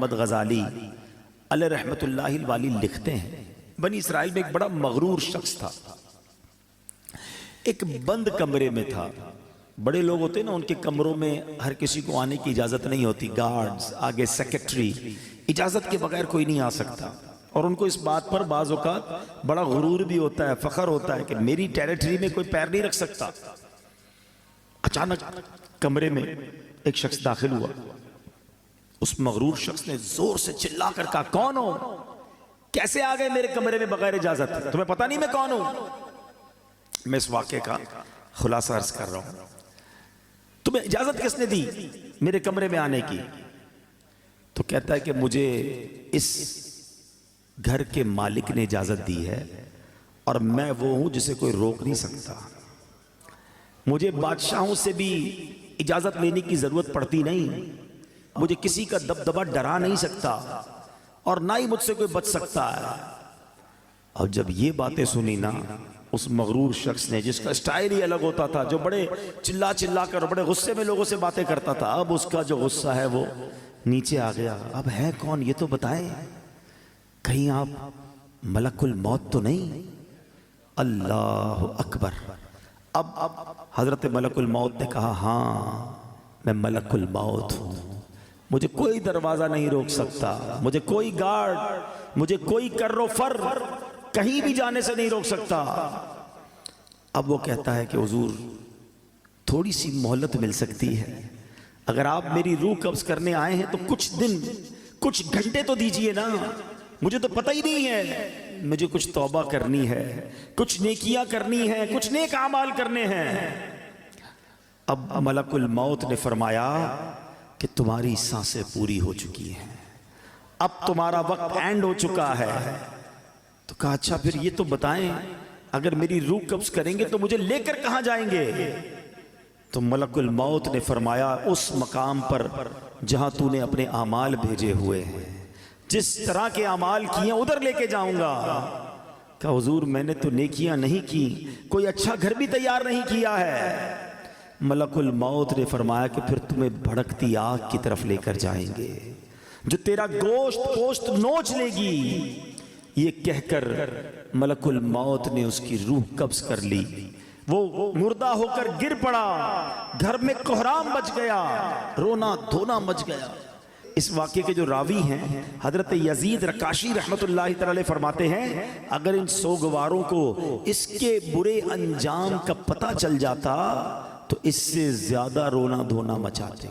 محمد غزالی علیہ رحمت اللہ الوالی لکھتے ہیں، بنی اسرائیل میں ایک بڑا مغرور شخص تھا، ایک بند کمرے میں تھا۔ بڑے لوگ ہوتے ہیں نا، ان کے کمروں میں ہر کسی کو آنے کی اجازت نہیں ہوتی، گارڈز، آگے سیکرٹری، اجازت کے بغیر کوئی نہیں آ سکتا۔ اور ان کو اس بات پر بعض اوقات بڑا غرور بھی ہوتا ہے، فخر ہوتا ہے کہ میری ٹیریٹری میں کوئی پیر نہیں رکھ سکتا۔ اچانک کمرے میں ایک شخص داخل ہوا، اس مغرور شخص نے زور سے چلا کر کہا، کون ہو؟ کیسے آ گئے میرے کمرے میں بغیر اجازت؟ تمہیں پتہ نہیں میں کون ہوں؟ میں اس واقعے کا خلاصہ عرض کر رہا ہوں۔ تمہیں اجازت کس نے دی میرے کمرے میں آنے کی؟ تو کہتا ہے کہ مجھے اس گھر کے مالک نے اجازت دی ہے، اور میں وہ ہوں جسے کوئی روک نہیں سکتا۔ مجھے بادشاہوں سے بھی اجازت لینے کی ضرورت پڑتی نہیں، مجھے کسی کا دبدبہ ڈرا نہیں سکتا، اور نہ ہی مجھ سے کوئی بچ سکتا ہے۔ اور جب یہ باتیں سنی نا، اس مغرور شخص نے، جس کا سٹائل ہی الگ ہوتا تھا، جو بڑے چلا چلا کر بڑے غصے میں لوگوں سے باتیں کرتا تھا، اب اس کا جو غصہ ہے وہ نیچے آ گیا۔ اب ہے کون یہ تو بتائیں، کہیں آپ ملک الموت تو نہیں؟ اللہ اکبر۔ اب حضرت ملک الموت نے کہا، ہاں میں ملک الموت ہوں، مجھے کوئی دروازہ نہیں روک سکتا، مجھے کوئی گارڈ، مجھے کوئی کر و فر کہیں بھی جانے سے نہیں روک سکتا۔ اب وہ کہتا ہے کہ حضور تھوڑی سی مہلت مل سکتی ہے، اگر آپ میری روح قبض کرنے آئے ہیں تو کچھ دن، کچھ گھنٹے تو دیجئے نا، مجھے تو پتہ ہی نہیں ہے، مجھے کچھ توبہ کرنی ہے، کچھ نیکیاں کرنی ہیں، کچھ نیک اعمال کرنے ہیں۔ اب ملک الموت نے فرمایا کہ تمہاری سانسیں پوری ہو چکی ہیں، اب تمہارا وقت اینڈ ہو چکا ہے۔ تو کہا اچھا پھر یہ تو بتائیں، اگر میری روح قبض کریں گے تو مجھے لے کر کہاں جائیں گے؟ تو ملک الموت نے فرمایا، اس مقام پر جہاں تو نے اپنے اعمال بھیجے ہوئے ہیں، جس طرح کے اعمال کیے ادھر لے کے جاؤں گا۔ کہا حضور میں نے تو نیکیاں نہیں کی، کوئی اچھا گھر بھی تیار نہیں کیا ہے۔ ملک الموت نے فرمایا کہ پھر تمہیں بھڑکتی آگ کی طرف لے کر جائیں گے، جو تیرا گوشت پوشت نوچ لے گی۔ یہ کہہ کر ملک الموت نے اس کی روح قبض کر لی، وہ مردہ ہو کر گر پڑا، گھر میں کوہرام مچ گیا، رونا دھونا مچ گیا۔ اس واقعے کے جو راوی ہیں حضرت یزید رکاشی رحمت اللہ تعالی فرماتے ہیں، اگر ان سوگواروں کو اس کے برے انجام کا پتہ چل جاتا تو اس سے زیادہ رونا دھونا مچاتے۔